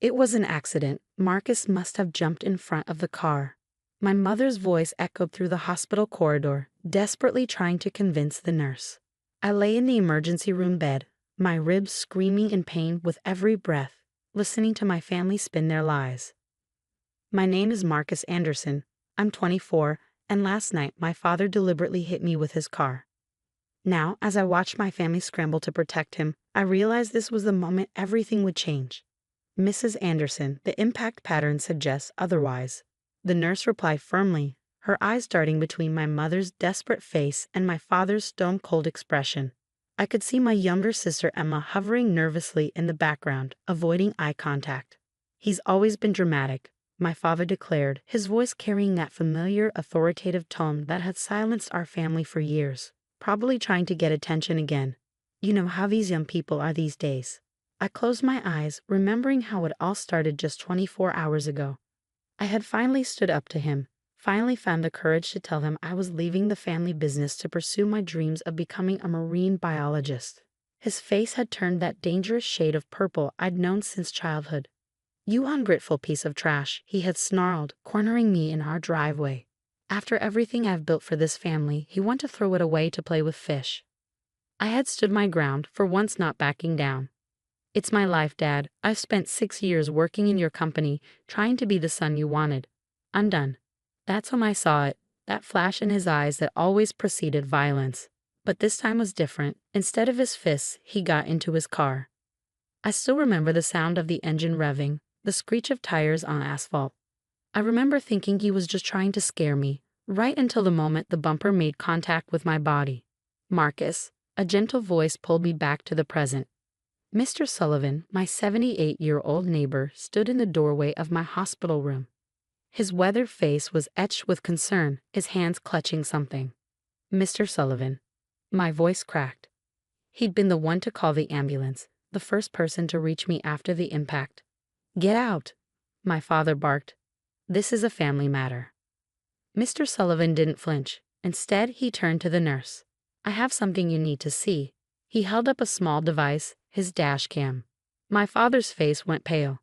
It was an accident. Marcus must have jumped in front of the car. My mother's voice echoed through the hospital corridor, desperately trying to convince the nurse. I lay in the emergency room bed, my ribs screaming in pain with every breath, listening to my family spin their lies. My name is Marcus Anderson. I'm 24, and last night my father deliberately hit me with his car. Now, as I watched my family scramble to protect him, I realized this was the moment everything would change. Mrs. Anderson, the impact pattern suggests otherwise. The nurse replied firmly, her eyes darting between my mother's desperate face and my father's stone-cold expression. I could see my younger sister Emma hovering nervously in the background, avoiding eye contact. He's always been dramatic, my father declared, his voice carrying that familiar, authoritative tone that had silenced our family for years, probably trying to get attention again. You know how these young people are these days. I closed my eyes, remembering how it all started just 24 hours ago. I had finally stood up to him, finally found the courage to tell him I was leaving the family business to pursue my dreams of becoming a marine biologist. His face had turned that dangerous shade of purple I'd known since childhood. "You ungrateful piece of trash," he had snarled, cornering me in our driveway. "After everything I've built for this family, you want to throw it away to play with fish." I had stood my ground, for once not backing down. "It's my life, Dad. I've spent 6 years working in your company, trying to be the son you wanted. I'm done." That's when I saw it, that flash in his eyes that always preceded violence. But this time was different. Instead of his fists, he got into his car. I still remember the sound of the engine revving, the screech of tires on asphalt. I remember thinking he was just trying to scare me, right until the moment the bumper made contact with my body. "Marcus," a gentle voice pulled me back to the present. Mr. Sullivan, my 78-year-old neighbor, stood in the doorway of my hospital room. His weathered face was etched with concern, his hands clutching something. "Mr. Sullivan." My voice cracked. He'd been the one to call the ambulance, the first person to reach me after the impact. "Get out," my father barked. "This is a family matter." Mr. Sullivan didn't flinch. Instead, he turned to the nurse. "I have something you need to see." He held up a small device, his Dashcam. My father's face went pale.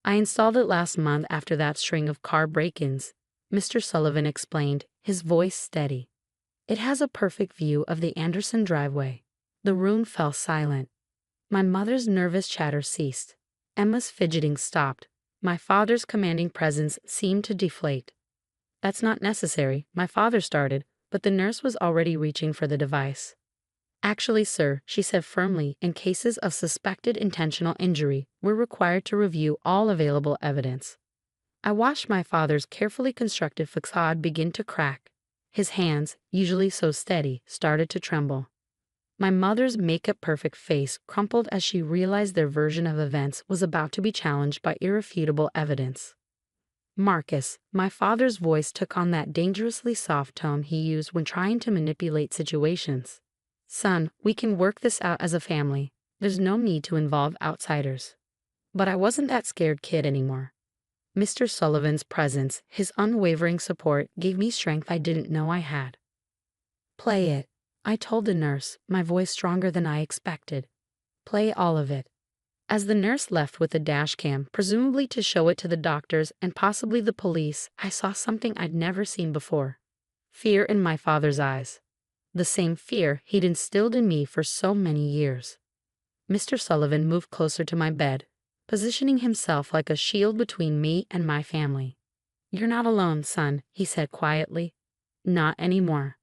"I installed it last month after that string of car break-ins," Mr. Sullivan explained, his voice steady. "It has a perfect view of the Anderson driveway." The room fell silent. My mother's nervous chatter ceased. Emma's fidgeting stopped. My father's commanding presence seemed to deflate. "That's not necessary," my father started, but the nurse was already reaching for the device. "Actually, sir," she said firmly, "in cases of suspected intentional injury, we're required to review all available evidence." I watched my father's carefully constructed facade begin to crack. His hands, usually so steady, started to tremble. My mother's makeup-perfect face crumpled as she realized their version of events was about to be challenged by irrefutable evidence. "Marcus," my father's voice took on that dangerously soft tone he used when trying to manipulate situations. "Son, we can work this out as a family. There's no need to involve outsiders." But I wasn't that scared kid anymore. Mr. Sullivan's presence, his unwavering support, gave me strength I didn't know I had. "Play it," I told the nurse, my voice stronger than I expected. "Play all of it." As the nurse left with the Dashcam, presumably to show it to the doctors and possibly the police, I saw something I'd never seen before. Fear in my father's eyes. The same fear he'd instilled in me for so many years. Mr. Sullivan moved closer to my bed, positioning himself like a shield between me and my family. "You're not alone, son," he said quietly. "Not anymore."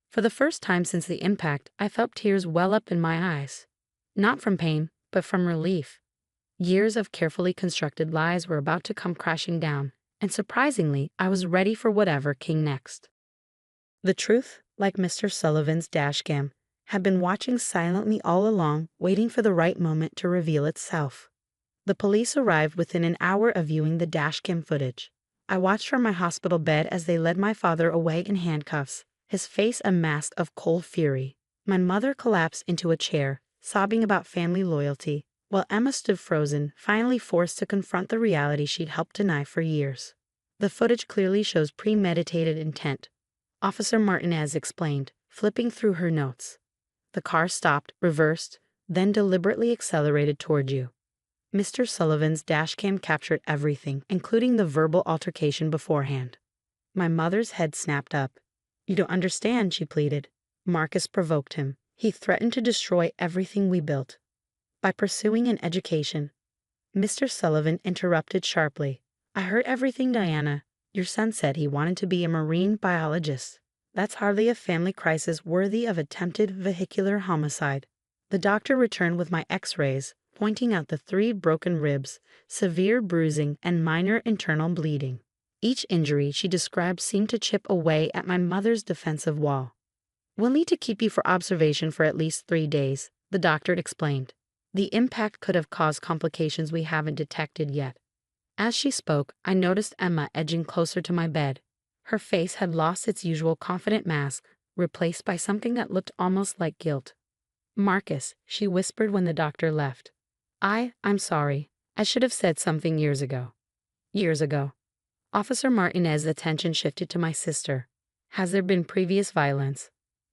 For the first time since the impact, I felt tears well up in my eyes. Not from pain, but from relief. Years of carefully constructed lies were about to come crashing down, and surprisingly, I was ready for whatever came next. The truth, like Mr. Sullivan's Dashcam, had been watching silently all along, waiting for the right moment to reveal itself. The police arrived within an hour of viewing the Dashcam footage. I watched from my hospital bed as they led my father away in handcuffs, his face a mask of cold fury. My mother collapsed into a chair, sobbing about family loyalty, while Emma stood frozen, finally forced to confront the reality she'd helped deny for years. The footage clearly shows premeditated intent, Officer Martinez explained, flipping through her notes. "The car stopped, reversed, then deliberately accelerated toward you. Mr. Sullivan's dashcam captured everything, including the verbal altercation beforehand. My mother's head snapped up. "You don't understand," she pleaded. Marcus provoked him. He threatened to destroy everything we built. By pursuing an education. Mr. Sullivan interrupted sharply. "I heard everything, Diana. Your son said he wanted to be a marine biologist. That's hardly a family crisis worthy of attempted vehicular homicide." The doctor returned with my x-rays, pointing out the 3 broken ribs, severe bruising, and minor internal bleeding. Each injury she described seemed to chip away at my mother's defensive wall. "We'll need to keep you for observation for at least 3 days, the doctor explained. "The impact could have caused complications we haven't detected yet." As she spoke, I noticed Emma edging closer to my bed. Her face had lost its usual confident mask, replaced by something that looked almost like guilt. "Marcus," she whispered when the doctor left. I'm sorry. I should have said something years ago." "Years ago." Officer Martinez's attention shifted to my sister. "Has there been previous violence?"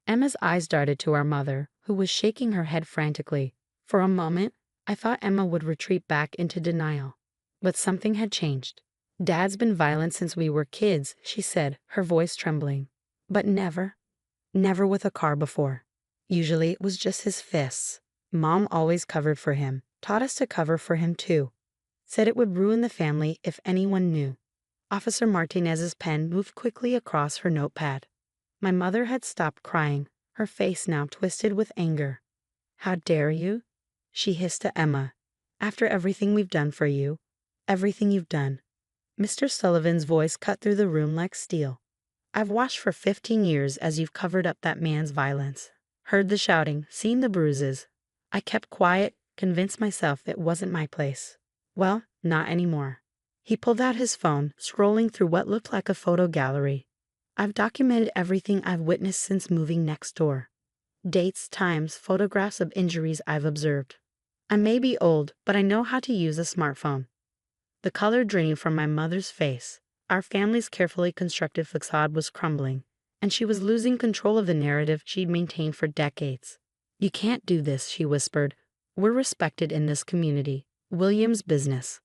Emma's eyes darted to our mother, who was shaking her head frantically. For a moment, I thought Emma would retreat back into denial. But something had changed. "Dad's been violent since we were kids," she said, her voice trembling. "But never with a car before. Usually it was just his fists. Mom always covered for him, taught us to cover for him too. Said it would ruin the family if anyone knew." Officer Martinez's pen moved quickly across her notepad. My mother had stopped crying, her face now twisted with anger. "How dare you?" she hissed to Emma. "After everything we've done for you. Everything you've done." Mr. Sullivan's voice cut through the room like steel. "I've watched for 15 years as you've covered up that man's violence. Heard the shouting, seen the bruises. I kept quiet, convinced myself it wasn't my place. Well, not anymore." He pulled out his phone, scrolling through what looked like a photo gallery. "I've documented everything I've witnessed since moving next door. Dates, times, photographs of injuries I've observed. I may be old, but I know how to use a smartphone." The color drained from my mother's face. Our family's carefully constructed facade was crumbling, and she was losing control of the narrative she'd maintained for decades. "You can't do this," she whispered. "We're respected in this community. William's business."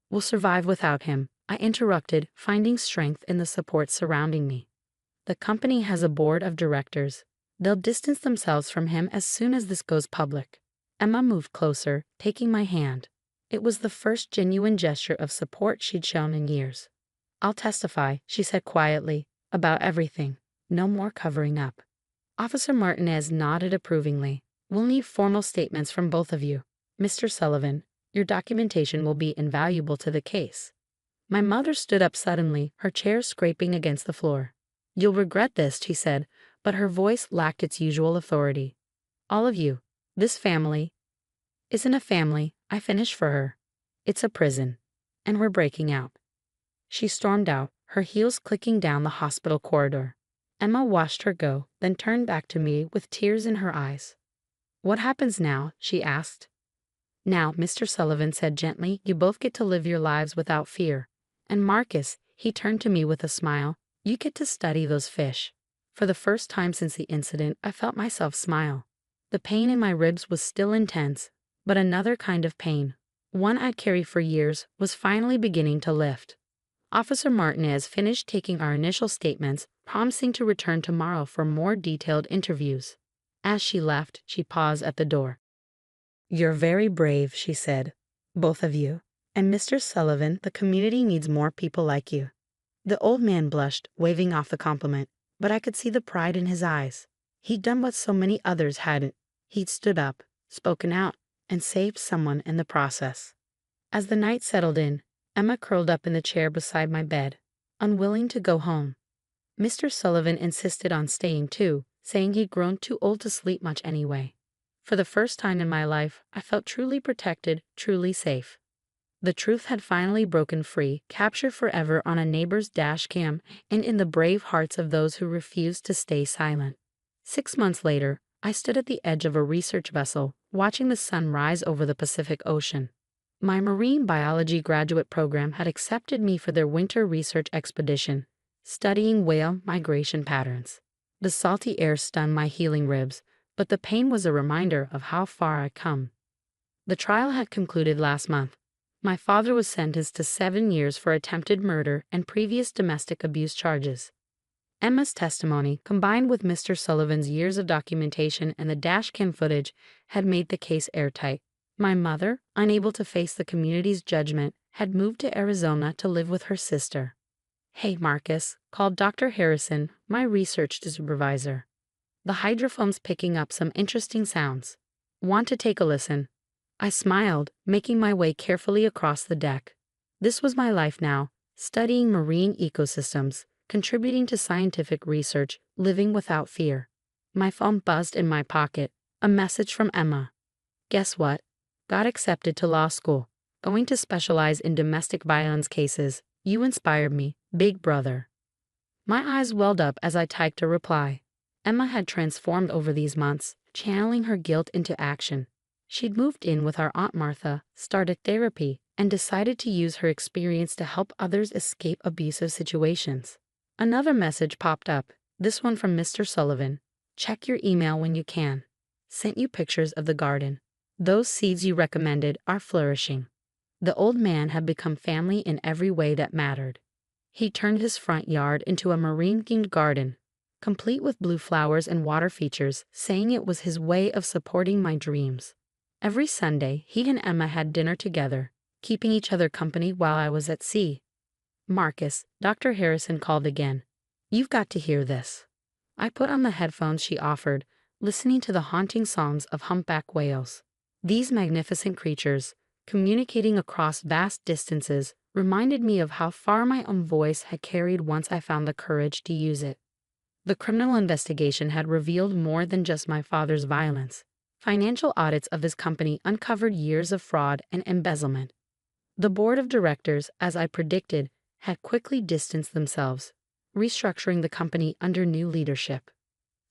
"We'll survive without him," I interrupted, finding strength in the support surrounding me. "The company has a board of directors. They'll distance themselves from him as soon as this goes public." Emma moved closer, taking my hand. It was the first genuine gesture of support she'd shown in years. "I'll testify," she said quietly, "about everything. No more covering up." Officer Martinez nodded approvingly. "We'll need formal statements from both of you. Mr. Sullivan, your documentation will be invaluable to the case." My mother stood up suddenly, her chair scraping against the floor. "You'll regret this," she said, but her voice lacked its usual authority. "All of you. This family isn't a family," I finished for her. "It's a prison. And we're breaking out." She stormed out, her heels clicking down the hospital corridor. Emma watched her go, then turned back to me with tears in her eyes. "What happens now?" she asked. "Now," Mr. Sullivan said gently, "you both get to live your lives without fear. And Marcus," he turned to me with a smile, "you get to study those fish." For the first time since the incident, I felt myself smile. The pain in my ribs was still intense, but another kind of pain, one I'd carried for years, was finally beginning to lift. Officer Martinez finished taking our initial statements, promising to return tomorrow for more detailed interviews. As she left, she paused at the door. "You're very brave," she said. "Both of you. And Mr. Sullivan, the community needs more people like you." The old man blushed, waving off the compliment, but I could see the pride in his eyes. He'd done what so many others hadn't. He'd stood up, spoken out, and saved someone in the process. As the night settled in, Emma curled up in the chair beside my bed, unwilling to go home. Mr. Sullivan insisted on staying too, saying he'd grown too old to sleep much anyway. For the first time in my life, I felt truly protected, truly safe. The truth had finally broken free, captured forever on a neighbor's dash cam and in the brave hearts of those who refused to stay silent. 6 months later, I stood at the edge of a research vessel, watching the sun rise over the Pacific Ocean. My marine biology graduate program had accepted me for their winter research expedition, studying whale migration patterns. The salty air stunned my healing ribs, but the pain was a reminder of how far I'd come. The trial had concluded last month. My father was sentenced to 7 years for attempted murder and previous domestic abuse charges. Emma's testimony, combined with Mr. Sullivan's years of documentation and the dashcam footage, had made the case airtight. My mother, unable to face the community's judgment, had moved to Arizona to live with her sister. "Hey, Marcus," called Dr. Harrison, my research supervisor. "The hydrophone's picking up some interesting sounds. Want to take a listen?" I smiled, making my way carefully across the deck. This was my life now, studying marine ecosystems, contributing to scientific research, living without fear. My phone buzzed in my pocket, a message from Emma. "Guess what? Got accepted to law school. Going to specialize in domestic violence cases. You inspired me, big brother." My eyes welled up as I typed a reply. Emma had transformed over these months, channeling her guilt into action. She'd moved in with our Aunt Martha, started therapy, and decided to use her experience to help others escape abusive situations. Another message popped up, this one from Mr. Sullivan. "Check your email when you can. Sent you pictures of the garden. Those seeds you recommended are flourishing." The old man had become family in every way that mattered. He turned his front yard into a marine-themed garden, complete with blue flowers and water features, saying it was his way of supporting my dreams. Every Sunday, he and Emma had dinner together, keeping each other company while I was at sea. "Marcus," Dr. Harrison called again. "You've got to hear this." I put on the headphones she offered, listening to the haunting songs of humpback whales. These magnificent creatures, communicating across vast distances, reminded me of how far my own voice had carried once I found the courage to use it. The criminal investigation had revealed more than just my father's violence. Financial audits of his company uncovered years of fraud and embezzlement. The board of directors, as I predicted, had quickly distanced themselves, restructuring the company under new leadership.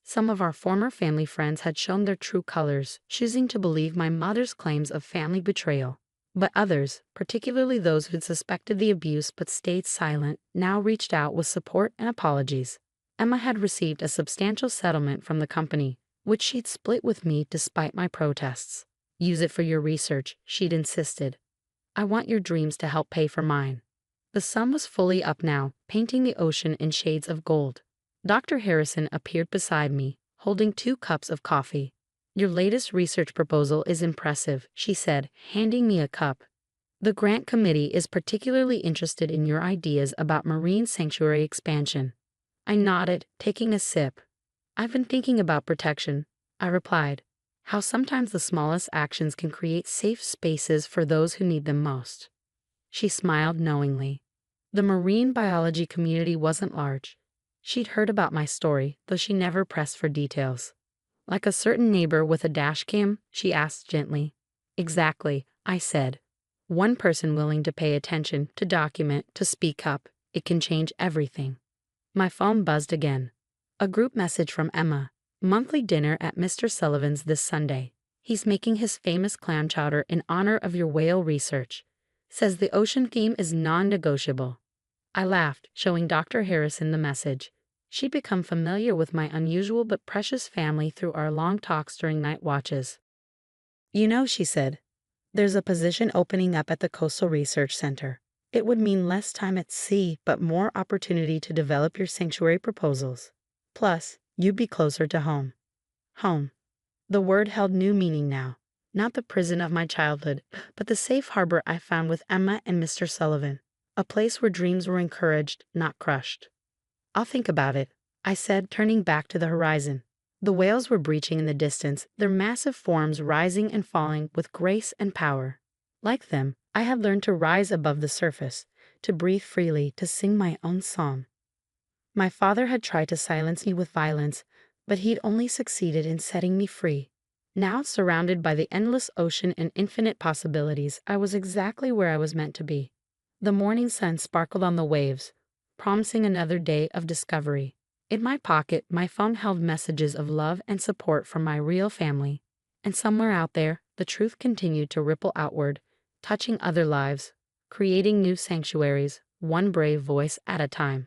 Some of our former family friends had shown their true colors, choosing to believe my mother's claims of family betrayal. But others, particularly those who'd suspected the abuse but stayed silent, now reached out with support and apologies. Emma had received a substantial settlement from the company, which she'd split with me despite my protests. "Use it for your research," she'd insisted. "I want your dreams to help pay for mine." The sun was fully up now, painting the ocean in shades of gold. Dr. Harrison appeared beside me, holding 2 cups of coffee. "Your latest research proposal is impressive," she said, handing me a cup. "The grant committee is particularly interested in your ideas about marine sanctuary expansion." I nodded, taking a sip. "I've been thinking about protection," I replied. "How sometimes the smallest actions can create safe spaces for those who need them most." She smiled knowingly. The marine biology community wasn't large. She'd heard about my story, though she never pressed for details. "Like a certain neighbor with a dashcam?" she asked gently. "Exactly," I said. "One person willing to pay attention, to document, to speak up, it can change everything." My phone buzzed again. A group message from Emma. "Monthly dinner at Mr. Sullivan's this Sunday. He's making his famous clam chowder in honor of your whale research. Says the ocean theme is non-negotiable." I laughed, showing Dr. Harrison the message. She'd become familiar with my unusual but precious family through our long talks during night watches. "You know," she said, "there's a position opening up at the Coastal Research Center. It would mean less time at sea, but more opportunity to develop your sanctuary proposals. Plus, you'd be closer to home." Home. The word held new meaning now. Not the prison of my childhood, but the safe harbor I found with Emma and Mr. Sullivan. A place where dreams were encouraged, not crushed. "I'll think about it," I said, turning back to the horizon. The whales were breaching in the distance, their massive forms rising and falling with grace and power. Like them, I had learned to rise above the surface, to breathe freely, to sing my own song. My father had tried to silence me with violence, but he'd only succeeded in setting me free. Now, surrounded by the endless ocean and infinite possibilities, I was exactly where I was meant to be. The morning sun sparkled on the waves, promising another day of discovery. In my pocket, my phone held messages of love and support from my real family. And somewhere out there, the truth continued to ripple outward, touching other lives, creating new sanctuaries, one brave voice at a time.